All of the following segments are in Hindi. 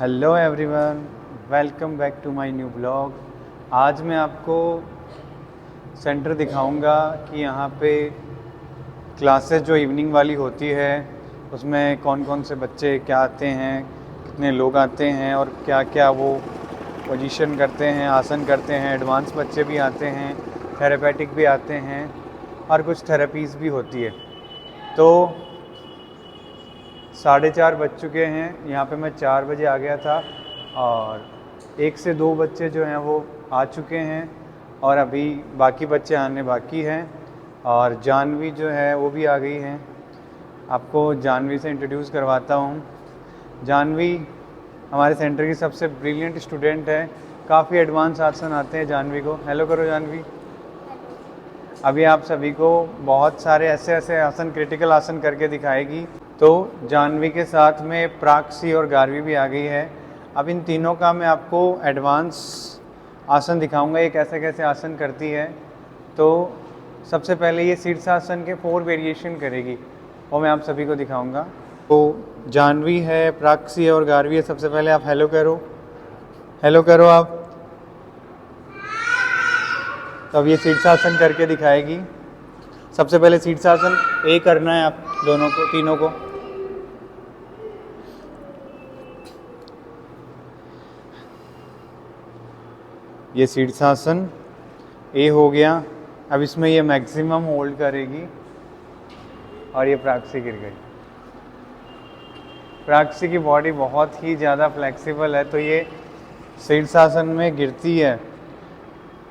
Hello everyone, welcome back to my new blog. आज मैं आपको सेंटर दिखाऊंगा कि यहाँ पे क्लासेस जो इवनिंग वाली होती है उसमें कौन कौन से बच्चे क्या आते हैं, कितने लोग आते हैं और क्या क्या वो पोजीशन करते हैं, आसन करते हैं। एडवांस बच्चे भी आते हैं, थेरेपेटिक भी आते हैं और कुछ थेरेपीज़ भी होती है। तो 4:30 बज चुके हैं। यहाँ पे मैं 4 बजे आ गया था और 1 से 2 बच्चे जो हैं वो आ चुके हैं और अभी बाकी बच्चे आने बाकी हैं। और जानवी जो है वो भी आ गई हैं। आपको जानवी से इंट्रोड्यूस करवाता हूँ। जानवी हमारे सेंटर की सबसे ब्रिलियंट स्टूडेंट है। काफ़ी एडवांस आसन आते हैं जानवी को। हेलो करो जानवी। अभी आप सभी को बहुत सारे ऐसे ऐसे आसन, क्रिटिकल आसन करके दिखाएगी। तो जानवी के साथ में प्राक्सी और गारवी भी आ गई है। अब इन तीनों का मैं आपको एडवांस आसन दिखाऊंगा, ये कैसे कैसे आसन करती है। तो सबसे पहले ये शीर्षासन के 4 वेरिएशन करेगी, वो मैं आप सभी को दिखाऊंगा। तो जानवी है, प्राक्सी और गारवी है। सबसे पहले आप हेलो करो, हेलो करो आप। तो अब ये शीर्षासन करके दिखाएगी। सबसे पहले शीर्षासन ए करना है आप दोनों को, तीनों को। ये शीर्षासन ए हो गया। अब इसमें ये मैक्सिमम होल्ड करेगी और ये प्राक्सी गिर गई। प्राक्सी की बॉडी बहुत ही ज़्यादा फ्लेक्सिबल है तो ये शीर्षासन में गिरती है।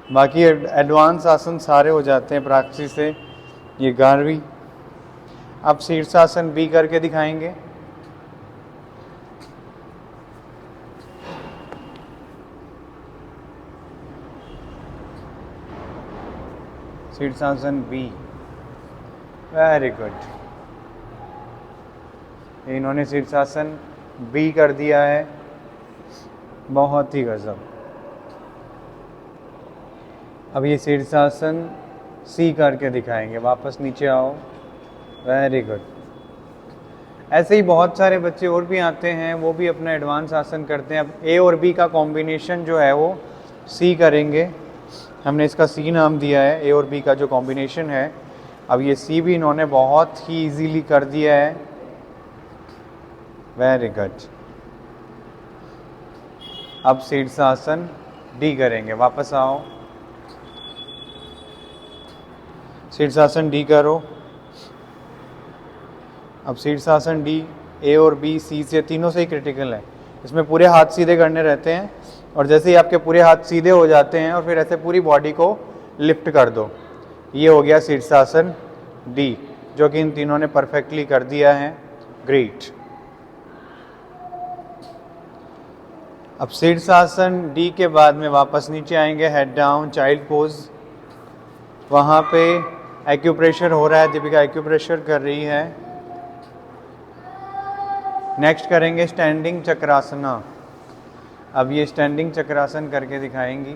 बाकी एडवांस आसन सारे हो जाते हैं प्राक्सी से। ये गारवी। अब शीर्षासन बी करके दिखाएंगे। शीर्षासन बी, वेरी गुड। इन्होंने शीर्षासन बी कर दिया है, बहुत ही गजब। अब ये शीर्षासन सी करके दिखाएंगे। वापस नीचे आओ, वेरी गुड। ऐसे ही बहुत सारे बच्चे और भी आते हैं, वो भी अपना एडवांस आसन करते हैं। अब ए और बी का कॉम्बिनेशन जो है वो सी करेंगे। हमने इसका सी नाम दिया है, ए और बी का जो कॉम्बिनेशन है। अब ये सी भी इन्होंने बहुत ही इजीली कर दिया है, वेरी गुड। अब शीर्षासन डी करेंगे। वापस आओ, शीर्षासन डी करो। अब शीर्षासन डी, ए और बी, सी से तीनों से ही क्रिटिकल है। इसमें पूरे हाथ सीधे करने रहते हैं और जैसे ही आपके पूरे हाथ सीधे हो जाते हैं और फिर ऐसे पूरी बॉडी को लिफ्ट कर दो। ये हो गया शीर्षासन डी, जो कि इन तीनों ने परफेक्टली कर दिया है। ग्रेट। अब शीर्षासन डी के बाद में वापस नीचे आएंगे, हेड डाउन, चाइल्ड पोज। वहाँ पे एक्यूप्रेशर हो रहा है, दीपिका एक्यूप्रेशर कर रही है। नेक्स्ट करेंगे स्टैंडिंग चक्रासना। अब ये स्टैंडिंग चक्रासन करके दिखाएंगी।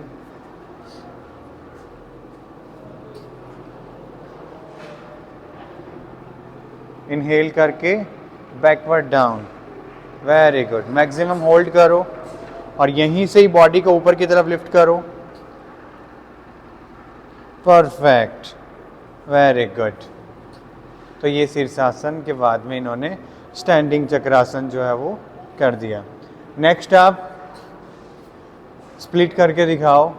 इनहेल करके backward down, very good. Maximum hold करो और यहीं से ही बॉडी को ऊपर की तरफ लिफ्ट करो, परफेक्ट, वेरी गुड। तो ये शीर्षासन के बाद में इन्होंने स्टैंडिंग चक्रासन जो है वो कर दिया। नेक्स्ट आप स्प्लिट करके दिखाओ।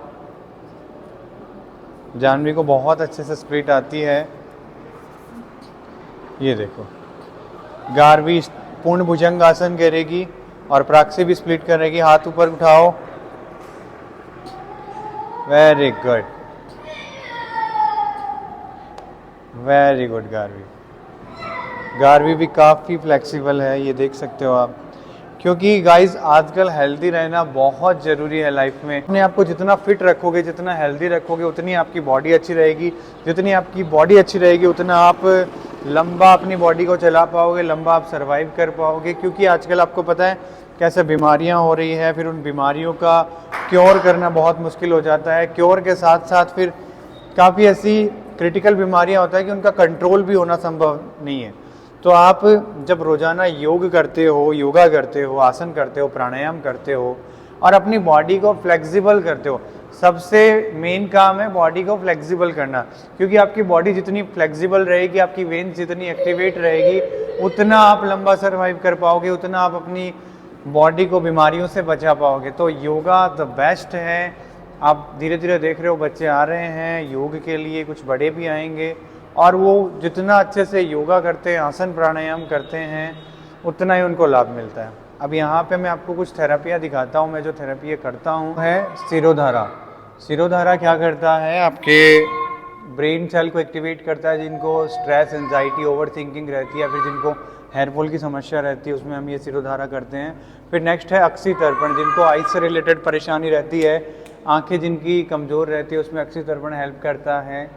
जानवी को बहुत अच्छे से स्प्लिट आती है। ये देखो, गारवी पूर्ण भुजंग आसन करेगी और प्राक्सी भी स्प्लिट करेगी। हाथ ऊपर उठाओ, वेरी गुड, वेरी गुड। गारवी भी काफ़ी फ्लेक्सिबल है, ये देख सकते हो आप। क्योंकि गाइस आजकल हेल्दी रहना बहुत ज़रूरी है लाइफ में। अपने आप को जितना फिट रखोगे, जितना हेल्दी रखोगे, उतनी आपकी बॉडी अच्छी रहेगी। जितनी आपकी बॉडी अच्छी रहेगी उतना आप लंबा अपनी बॉडी को चला पाओगे, लंबा आप सर्वाइव कर पाओगे। क्योंकि आजकल आपको पता है कैसे बीमारियां हो रही है, फिर उन बीमारियों का क्योर करना बहुत मुश्किल हो जाता है। क्योर के साथ साथ फिर काफ़ी ऐसी क्रिटिकल बीमारियां होता है कि उनका कंट्रोल भी होना संभव नहीं है। तो आप जब रोज़ाना योग करते हो, योगा करते हो, आसन करते हो, प्राणायाम करते हो और अपनी बॉडी को फ्लेक्सिबल करते हो, सबसे मेन काम है बॉडी को फ्लेक्सिबल करना, क्योंकि आपकी बॉडी जितनी फ्लेक्सिबल रहेगी, आपकी वेन्स जितनी एक्टिवेट रहेगी, उतना आप लंबा सर्वाइव कर पाओगे, उतना आप अपनी बॉडी को बीमारियों से बचा पाओगे। तो योगा द बेस्ट है। आप धीरे धीरे देख रहे हो बच्चे आ रहे हैं योग के लिए, कुछ बड़े भी आएंगे, और वो जितना अच्छे से योगा करते हैं, आसन प्राणायाम करते हैं, उतना ही उनको लाभ मिलता है। अब यहाँ पे मैं आपको कुछ थेरेपियाँ दिखाता हूँ। मैं जो थेरेपी करता हूँ है शिरोधारा। शिरोधारा क्या करता है, आपके ब्रेन सेल को एक्टिवेट करता है, जिनको स्ट्रेस, एंजाइटी, ओवर थिंकिंग रहती है, फिर जिनको हेयर फॉल की समस्या रहती है, उसमें हम ये शिरोधारा करते हैं। फिर नेक्स्ट है अक्सीतर्पण, जिनको आइज से रिलेटेड परेशानी रहती है, आंखें जिनकी कमज़ोर रहती है, उसमें अक्सीतर्पण हेल्प करता है।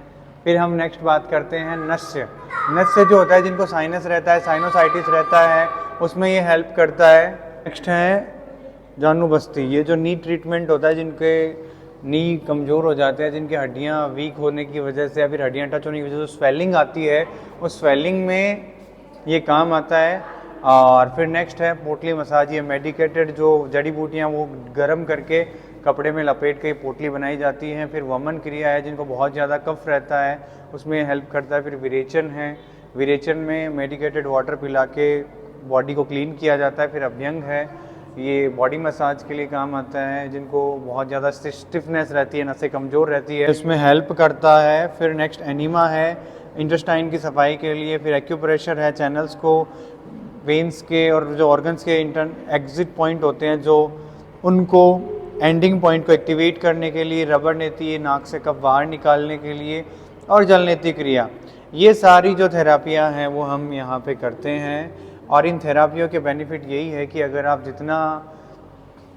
फिर हम नेक्स्ट बात करते हैं नस्य। नस्य जो होता है, जिनको साइनस रहता है, साइनोसाइटिस रहता है, उसमें ये हेल्प करता है। नेक्स्ट है जानुबस्ती, ये जो नी ट्रीटमेंट होता है, जिनके नी कमज़ोर हो जाते हैं, जिनकी हड्डियाँ वीक होने की वजह से या फिर हड्डियाँ टच होने की वजह से स्वेलिंग आती है, उस स्वेलिंग में ये काम आता है। और फिर नेक्स्ट है पोटली मसाज। ये मेडिकेटेड जो जड़ी बूटियाँ वो गर्म करके कपड़े में लपेट के पोटली बनाई जाती हैं। फिर वमन क्रिया है, जिनको बहुत ज़्यादा कफ रहता है, उसमें हेल्प करता है। फिर विरेचन है, विरेचन में मेडिकेटेड वाटर पिला के बॉडी को क्लीन किया जाता है। फिर अभ्यंग है, ये बॉडी मसाज के लिए काम आता है, जिनको बहुत ज़्यादा स्टिफनेस रहती है, नसें कमज़ोर रहती है, उसमें हेल्प करता है। फिर नेक्स्ट एनिमा है, इंटेस्टाइन की सफाई के लिए। फिर एक्यूप्रेशर है, चैनल्स को, वेन्स के और जो ऑर्गन्स के एग्जिट पॉइंट होते हैं, जो उनको एंडिंग पॉइंट को एक्टिवेट करने के लिए। रबड़ नेती, नाक से कफ बाहर निकालने के लिए। और जल नेती क्रिया। ये सारी जो थेरापियाँ हैं वो हम यहाँ पे करते हैं। और इन थेरापियों के बेनिफिट यही है कि अगर आप जितना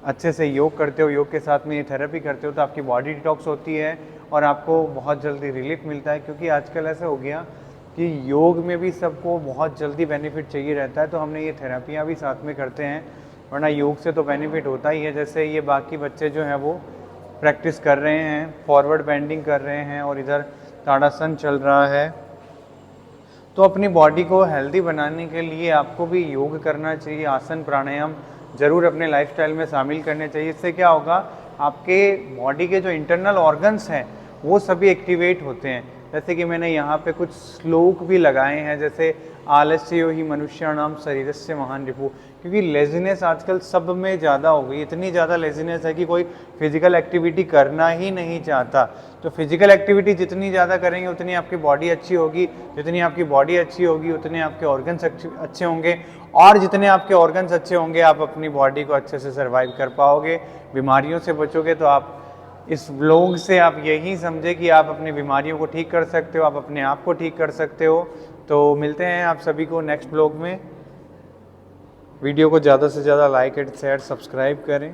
अच्छे से योग करते हो, योग के साथ में ये थेरेपी करते हो, तो आपकी बॉडी डिटॉक्स होती है और आपको बहुत जल्दी रिलीफ मिलता है। क्योंकि आजकल ऐसा हो गया कि योग में भी सबको बहुत जल्दी बेनिफिट चाहिए रहता है, तो हमने ये थेरापियाँ भी साथ में करते हैं, वरना योग से तो बेनिफिट होता ही है। जैसे ये बाकी बच्चे जो हैं वो प्रैक्टिस कर रहे हैं, फॉरवर्ड बेंडिंग कर रहे हैं और इधर ताड़ासन चल रहा है। तो अपनी बॉडी को हेल्दी बनाने के लिए आपको भी योग करना चाहिए, आसन प्राणायाम ज़रूर अपने लाइफस्टाइल में शामिल करने चाहिए। इससे क्या होगा, आपके बॉडी के जो इंटरनल ऑर्गन्स हैं वो सभी एक्टिवेट होते हैं। जैसे कि मैंने यहाँ पे कुछ श्लोक भी लगाए हैं, जैसे आलस्यो ही मनुष्याणाम शरीरस्य महान रिपु। क्योंकि लेजीनेस आजकल सब में ज़्यादा हो गई, इतनी ज़्यादा लेजीनेस है कि कोई फिजिकल एक्टिविटी करना ही नहीं चाहता। तो फिजिकल एक्टिविटी जितनी ज़्यादा करेंगे उतनी आपकी बॉडी अच्छी होगी, जितनी आपकी बॉडी अच्छी होगी उतने आपके ऑर्गन्स अच्छे होंगे, और जितने आपके ऑर्गन्स अच्छे होंगे आप अपनी बॉडी को अच्छे से सर्वाइव कर पाओगे, बीमारियों से बचोगे। तो आप इस व्लॉग से आप यही समझे कि आप अपनी बीमारियों को ठीक कर सकते हो, आप अपने आप को ठीक कर सकते हो। तो मिलते हैं आप सभी को नेक्स्ट व्लॉग में। वीडियो को ज़्यादा से ज़्यादा लाइक एंड शेयर सब्सक्राइब करें।